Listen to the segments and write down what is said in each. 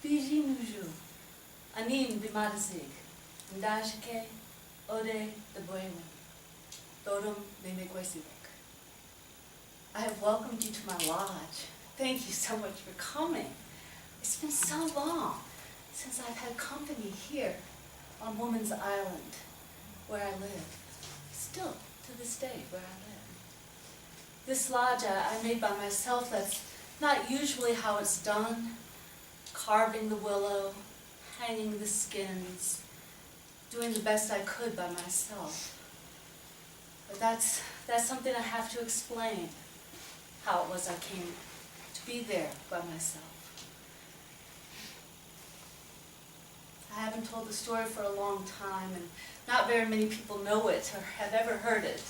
Biji nuju, anim bimadasig, ndashike, ode the buewen, dodum memekwesivek. I have welcomed you to my lodge. Thank you so much for coming. It's been so long since I've had company here on Woman's Island, where I live. Still, to this day, where I live. This lodge I made by myself. That's not usually how it's done. Carving the willow, hanging the skins, doing the best I could by myself. But that's something I have to explain, how it was I came to be there by myself. I haven't told the story for a long time, and not very many people know it or have ever heard it.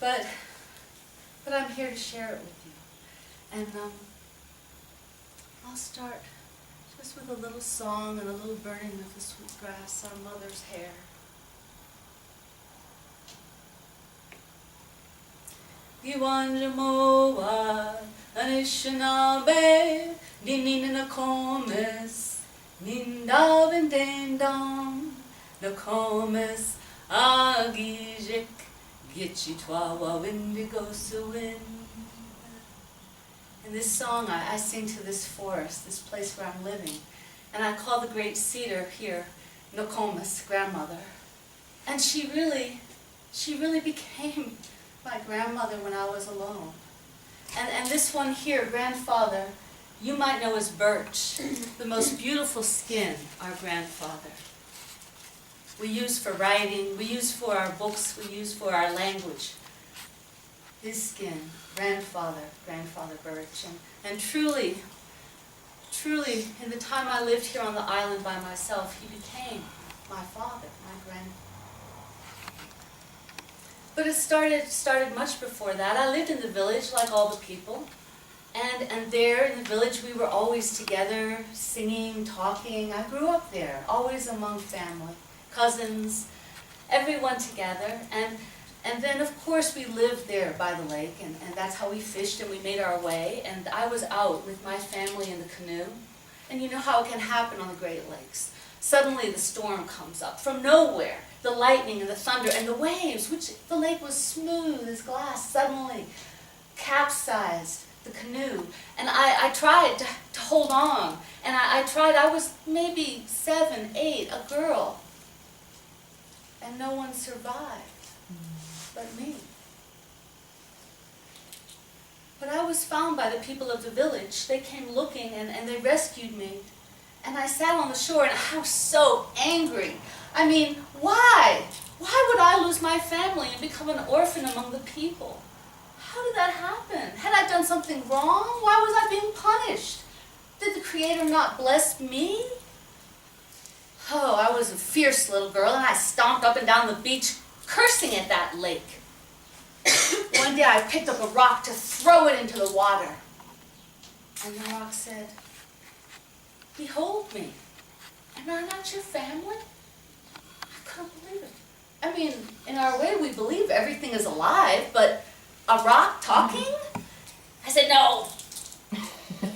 But I'm here to share it with you. And I'll start just with a little song and a little burning of the sweet grass, our mother's hair. Giwanjamoa, Anishinabe, Nininakomis, Nindavendendam, Nakomis, Agijik, Gitchitwawa, Windigosuin. In this song, I sing to this forest, this place where I'm living. And I call the great cedar here, Nokomis, grandmother. And she really became my grandmother when I was alone. And this one here, grandfather, you might know as birch, the most beautiful skin, our grandfather. We use for writing, we use for our books, we use for our language. His skin, grandfather birch. And truly, in the time I lived here on the island by myself, he became my father, my grandfather. But it started much before that. I lived in the village like all the people. And there in the village we were always together, singing, talking. I grew up there, always among family, cousins, everyone together. And then of course we lived there by the lake, and that's how we fished and we made our way. And I was out with my family in the canoe. And you know how it can happen on the Great Lakes. Suddenly the storm comes up from nowhere. The lightning and the thunder and the waves, which the lake was smooth as glass, suddenly capsized the canoe. And I tried to hold on. And I tried, I was maybe 7, 8, a girl. And no one survived but me. But I was found by the people of the village. They came looking and they rescued me. And I sat on the shore and I was so angry. I mean, why? Why would I lose my family and become an orphan among the people? How did that happen? Had I done something wrong? Why was I being punished? Did the Creator not bless me? Oh, I was a fierce little girl, and I stomped up and down the beach, cursing at that lake. One day I picked up a rock to throw it into the water. And the rock said, "Behold me. Am I not your family?" I couldn't believe it. I mean, in our way we believe everything is alive, but a rock talking? I said, "No." And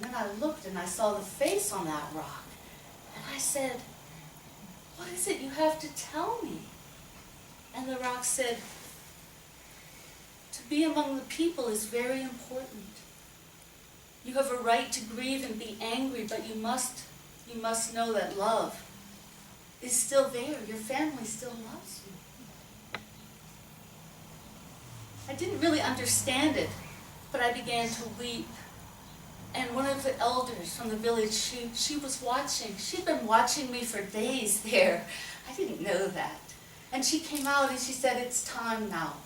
then I looked and I saw the face on that rock. And I said, "What is it you have to tell me?" And the rock said, "To be among the people is very important. You have a right to grieve and be angry, but you must know that love is still there. Your family still loves you." I didn't really understand it, but I began to weep. And one of the elders from the village, she was watching. She'd been watching me for days there. I didn't know that. And she came out and she said, "It's time now.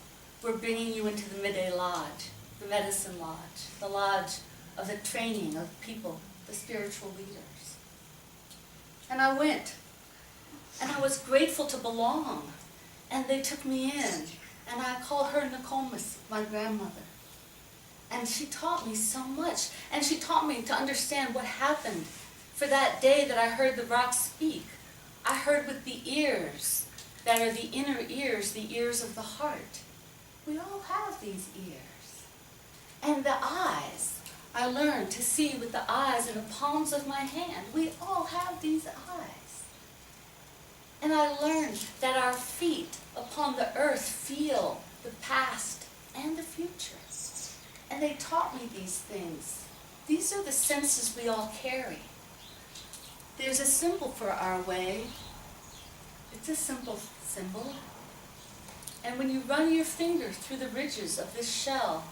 We're bringing you into the Midday Lodge, the medicine lodge, the lodge of the training of people, the spiritual leaders." And I went. And I was grateful to belong. And they took me in. And I call her Nokomis, my grandmother. And she taught me so much. And she taught me to understand what happened for that day that I heard the rock speak. I heard with the ears that are the inner ears, the ears of the heart. We all have these ears. And the eyes I learned to see with the eyes in the palms of my hand. We all have these eyes. And I learned that our feet upon the earth feel the past and the future. And they taught me these things. These are the senses we all carry. There's a symbol for our way. It's a simple symbol. And when you run your finger through the ridges of this shell,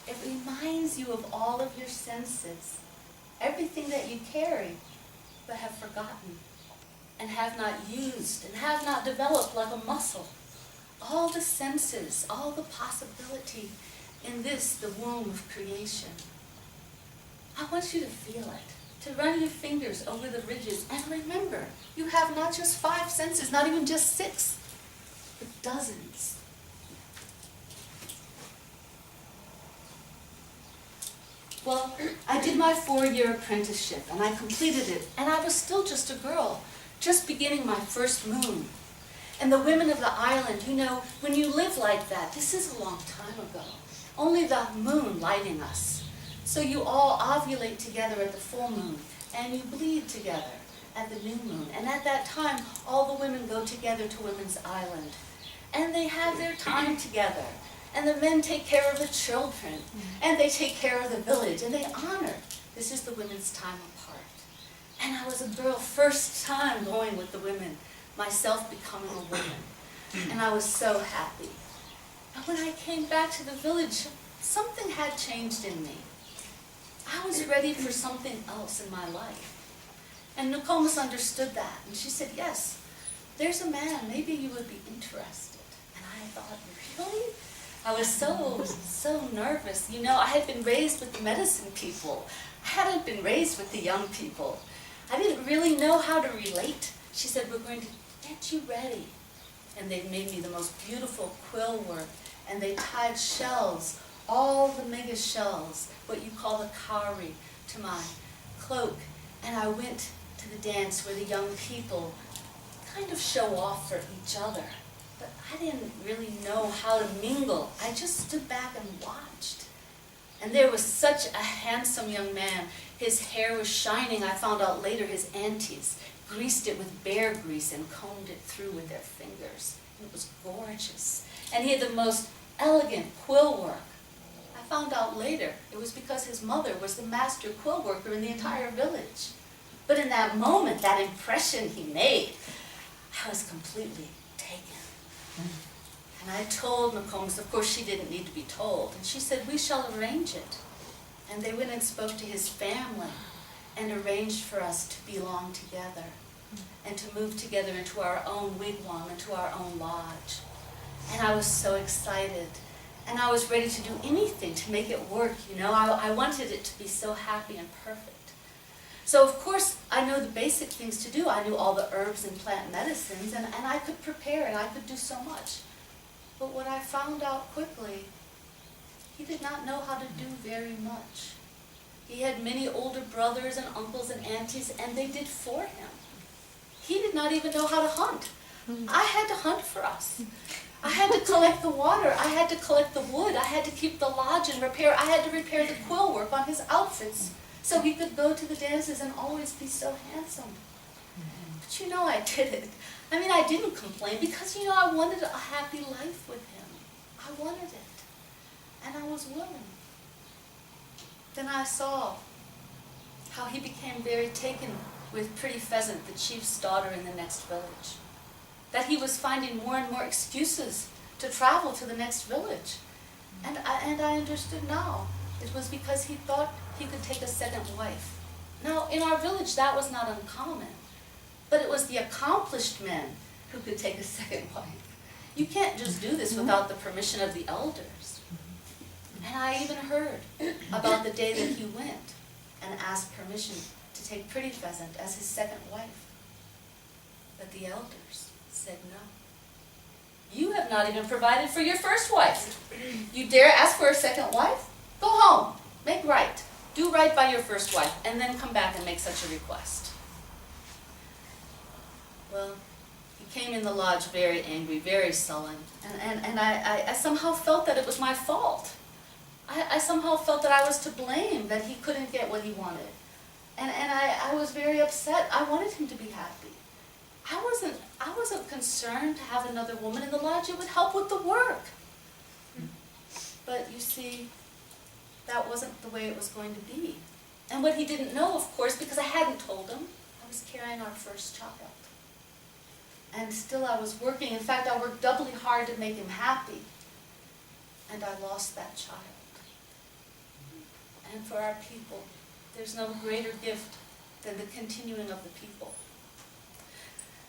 it reminds you of all of your senses, everything that you carry, but have forgotten, and have not used, and have not developed like a muscle. All the senses, all the possibility in this, the womb of creation. I want you to feel it, to run your fingers over the ridges, and remember, you have not just 5 senses, not even just 6, but dozens. Well, I did my 4-year apprenticeship, and I completed it, and I was still just a girl, just beginning my first moon. And the women of the island, you know, when you live like that, this is a long time ago, only the moon lighting us. So you all ovulate together at the full moon, and you bleed together at the new moon. And at that time, all the women go together to Women's Island, and they have their time together. And the men take care of the children, and they take care of the village, and they honor. This is the women's time apart. And I was a girl, first time going with the women, myself becoming a woman. And I was so happy. And when I came back to the village, something had changed in me. I was ready for something else in my life. And Nokomis understood that, and she said, yes, there's a man, maybe you would be interested. And I thought, really? I was so nervous. You know, I had been raised with the medicine people. I hadn't been raised with the young people. I didn't really know how to relate. She said, we're going to get you ready. And they made me the most beautiful quill work. And they tied shells, all the mega shells, what you call the cowrie, to my cloak. And I went to the dance where the young people kind of show off for each other. But I didn't really know how to mingle. I just stood back and watched. And there was such a handsome young man. His hair was shining. I found out later his aunties greased it with bear grease and combed it through with their fingers. It was gorgeous. And he had the most elegant quill work. I found out later it was because his mother was the master quill worker in the entire village. But in that moment, that impression he made, I was completely taken. And I told Nokomis, of course she didn't need to be told, and she said, we shall arrange it. And they went and spoke to his family and arranged for us to belong together and to move together into our own wigwam, into our own lodge. And I was so excited. And I was ready to do anything to make it work, you know. I wanted it to be so happy and perfect. So of course, I know the basic things to do. I knew all the herbs and plant medicines, and I could prepare, and I could do so much. But what I found out quickly, he did not know how to do very much. He had many older brothers and uncles and aunties, and they did for him. He did not even know how to hunt. I had to hunt for us. I had to collect the water. I had to collect the wood. I had to keep the lodge in repair. I had to repair the quill work on his outfits, so he could go to the dances and always be so handsome. But you know, I did it. I mean, I didn't complain because, you know, I wanted a happy life with him. I wanted it. And I was willing. Then I saw how he became very taken with Pretty Pheasant, the chief's daughter in the next village. That he was finding more and more excuses to travel to the next village. And I understood now. It was because he thought he could take a second wife. Now, in our village, that was not uncommon. But it was the accomplished men who could take a second wife. You can't just do this without the permission of the elders. And I even heard about the day that he went and asked permission to take Pretty Pheasant as his second wife. But the elders said no. You have not even provided for your first wife. You dare ask for a second wife? Go home, make right, do right by your first wife, and then come back and make such a request. Well, he came in the lodge very angry, very sullen, and I somehow felt that it was my fault. I somehow felt that I was to blame, that he couldn't get what he wanted. And I was very upset. I wanted him to be happy. I wasn't concerned to have another woman in the lodge. It would help with the work. But you see, that wasn't the way it was going to be. And what he didn't know, of course, because I hadn't told him, I was carrying our first child. And still I was working. In fact, I worked doubly hard to make him happy. And I lost that child. And for our people, there's no greater gift than the continuing of the people.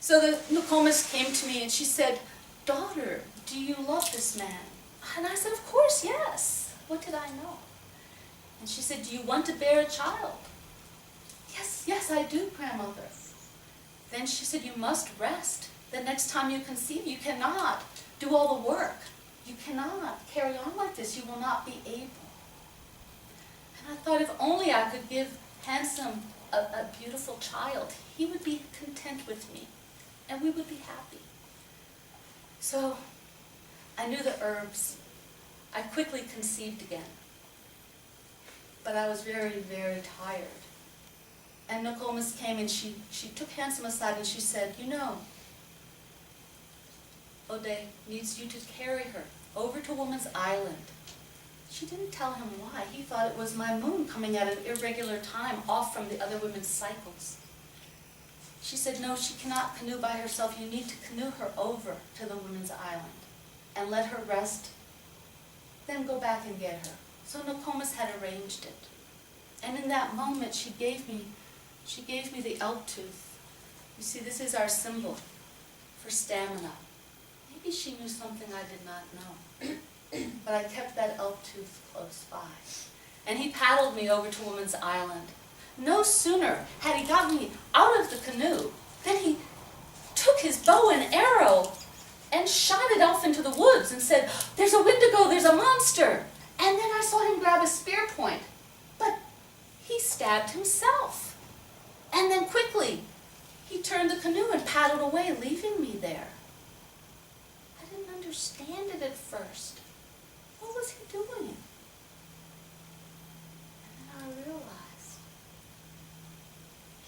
So the Nokomis came to me and she said, "Daughter, do you love this man?" And I said, "Of course, yes." What did I know? And she said, "Do you want to bear a child?" "Yes, yes, I do, grandmother." Then she said, "You must rest. The next time you conceive, you cannot do all the work. You cannot carry on like this. You will not be able." And I thought, if only I could give Handsome a beautiful child, he would be content with me, and we would be happy. So I knew the herbs. I quickly conceived again. But I was very, very tired. And Nokomis came and she took Handsome aside and she said, "You know, Ode needs you to carry her over to Woman's Island." She didn't tell him why. He thought it was my moon coming at an irregular time off from the other women's cycles. She said, "No, she cannot canoe by herself. You need to canoe her over to the Women's Island and let her rest, then go back and get her." So Nokomis had arranged it. And in that moment, she gave me the elk tooth. You see, this is our symbol for stamina. Maybe she knew something I did not know. But I kept that elk tooth close by. And he paddled me over to Woman's Island. No sooner had he got me out of the canoe than he took his bow and arrow and shot it off into the woods and said, "There's a Wendigo, there's a monster." And then I saw him grab a spear point. But he stabbed himself. And then quickly, he turned the canoe and paddled away, leaving me there. I didn't understand it at first. What was he doing? And then I realized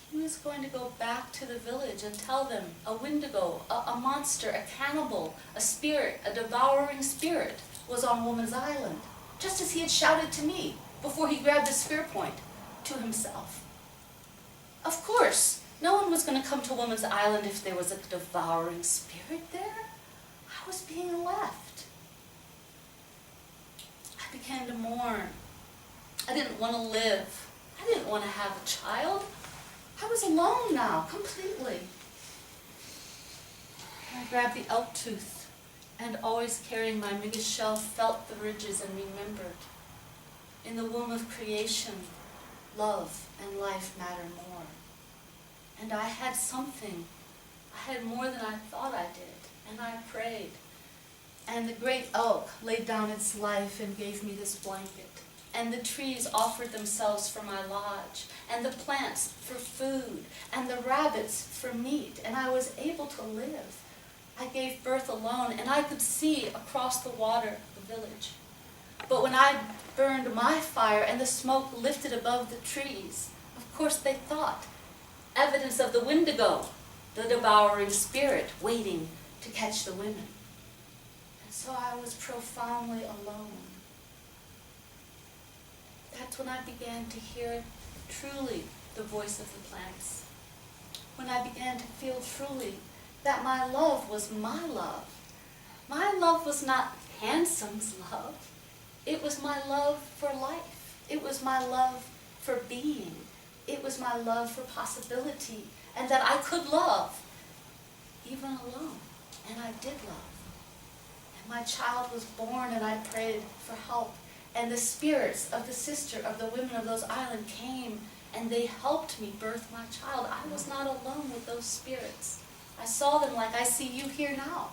he was going to go back to the village and tell them a Wendigo, a monster, a cannibal, a spirit, a devouring spirit was on Woman's Island, just as he had shouted to me before he grabbed the spear point to himself. Of course, no one was going to come to Woman's Island if there was a devouring spirit there. I was being left. I began to mourn. I didn't want to live. I didn't want to have a child. I was alone now, completely. I grabbed the elk tooth and, always carrying my biggest shell, felt the ridges and remembered. In the womb of creation, love and life matter more. And I had something. I had more than I thought I did. And I prayed. And the great elk laid down its life and gave me this blanket. And the trees offered themselves for my lodge. And the plants for food. And the rabbits for meat. And I was able to live. I gave birth alone, and I could see across the water the village. But when I burned my fire and the smoke lifted above the trees, of course they thought, evidence of the Wendigo, the devouring spirit waiting to catch the women. And so I was profoundly alone. That's when I began to hear truly the voice of the plants. When I began to feel truly that my love was my love. My love was not Handsome's love. It was my love for life. It was my love for being. It was my love for possibility, and that I could love, even alone. And I did love. And my child was born, and I prayed for help. And the spirits of the sister of the women of those islands came, and they helped me birth my child. I was not alone with those spirits. I saw them like I see you here now.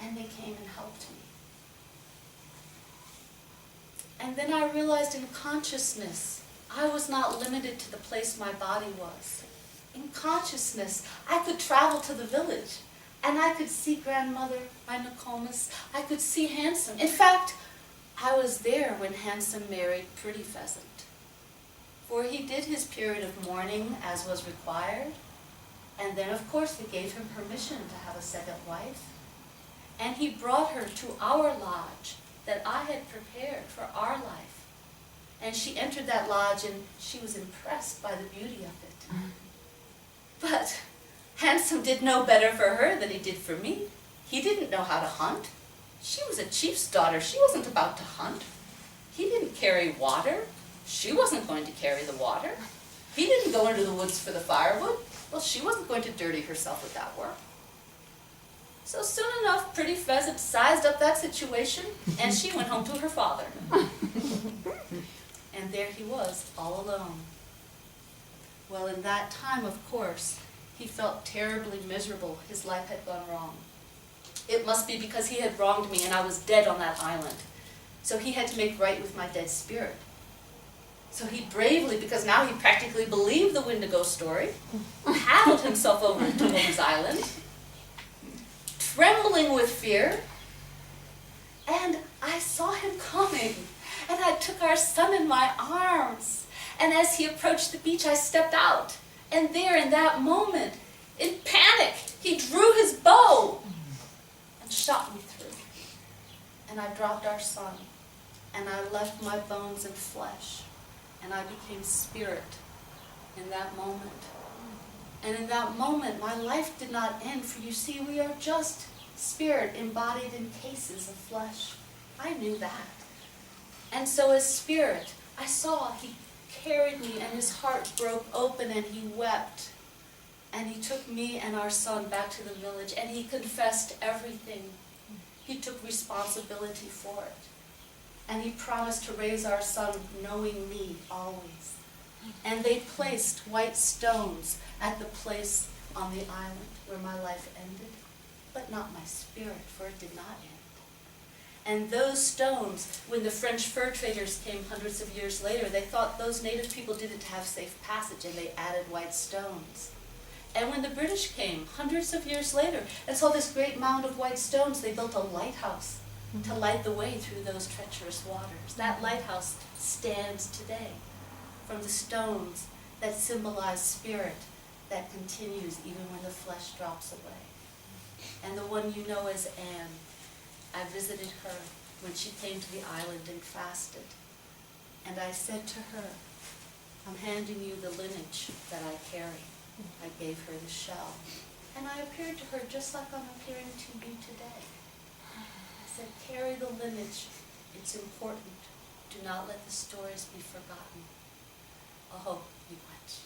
And they came and helped me. And then I realized in consciousness, I was not limited to the place my body was. In consciousness, I could travel to the village, and I could see grandmother, my Nokomis. I could see Handsome. In fact, I was there when Handsome married Pretty Pheasant. For he did his period of mourning as was required, and then of course they gave him permission to have a second wife. And he brought her to our lodge that I had prepared for our life. And she entered that lodge and she was impressed by the beauty of it. But Handsome did no better for her than he did for me. He didn't know how to hunt. She was a chief's daughter. She wasn't about to hunt. He didn't carry water. She wasn't going to carry the water. He didn't go into the woods for the firewood. Well, she wasn't going to dirty herself with that work. So soon enough, Pretty Pheasant sized up that situation, and she went home to her father. And there he was, all alone. Well, in that time, of course, he felt terribly miserable. His life had gone wrong. It must be because he had wronged me and I was dead on that island. So he had to make right with my dead spirit. So he bravely, because now he practically believed the Wendigo story, paddled himself over to Holmes Island, trembling with fear, and I saw him coming, and I took our son in my arms, and as he approached the beach, I stepped out, and there in that moment, in panic, he drew his bow and shot me through, and I dropped our son, and I left my bones and flesh, and I became spirit in that moment. And in that moment, my life did not end, for you see, we are just spirit embodied in cases of flesh. I knew that. And so as spirit, I saw he carried me and his heart broke open and he wept. And he took me and our son back to the village and he confessed everything. He took responsibility for it. And he promised to raise our son knowing me always. And they placed white stones at the place on the island where my life ended, but not my spirit, for it did not end. And those stones, when the French fur traders came hundreds of years later, they thought those native people didn't have safe passage, and they added white stones. And when the British came hundreds of years later and saw this great mound of white stones, they built a lighthouse to light the way through those treacherous waters. That lighthouse stands today from the stones that symbolize spirit that continues even when the flesh drops away. And the one you know as Anne, I visited her when she came to the island and fasted. And I said to her, I'm handing you the lineage that I carry. I gave her the shell. And I appeared to her just like I'm appearing to you today. I said, carry the lineage. It's important. Do not let the stories be forgotten. Oh, you went.